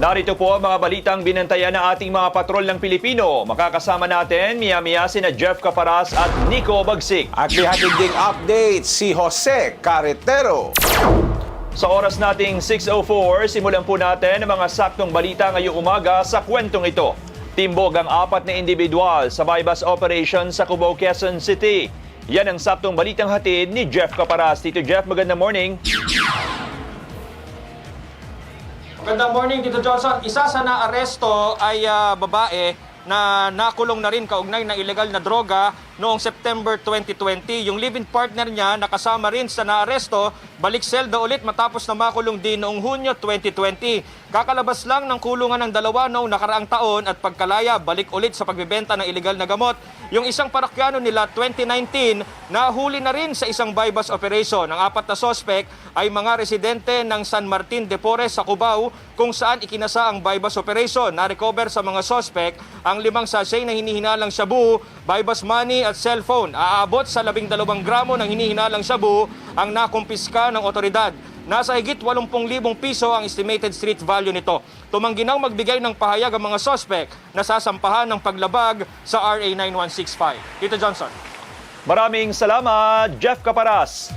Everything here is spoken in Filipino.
Narito po ang mga balitang binantayan ng ating mga patrol ng Pilipino. Makakasama natin miya-miya sina Jeff Caparas at Nico Bagsik. At lihatid ding update si Jose Carretero. Sa oras nating 6:04, simulan po natin ang mga saktong balita ngayong umaga sa kwentong ito. Timbog ang 4 na individual sa bypass operation sa Cubao, Quezon City. Yan ang saktong balitang hatid ni Jeff Caparas. Tito Jeff, magandang morning. Magandang morning, Tito Johnson. Isa sa naaresto ay babae na nakulong na rin kaugnay ng ilegal na droga noong September 2020. Yung live-in partner niya nakasama rin sa naaresto, balik selda ulit matapos na makulong din noong Hunyo 2020. Kakalabas lang ng kulungan ng dalawa noong nakaraang taon at pagkalaya, balik ulit sa pagbebenta ng ilegal na gamot. Yung isang parakyano nila 2019, nahuli na rin sa isang bypass operation. Ang 4 na sospek ay mga residente ng San Martin de Porres sa Cubao kung saan ikinasa ang bypass operation. Na-recover sa mga sospek ang 5 sachet na hinihinalang shabu, bypass money at cellphone. Aabot sa 12 gramo ng hinihinalang shabu ang nakumpiska ng otoridad. Nasa higit 80,000 piso ang estimated street value nito. Tumanggi nang magbigay ng pahayag ang mga sospek na sasampahan ng paglabag sa RA 9165. Tito Johnson. Maraming salamat, Jeff Caparas.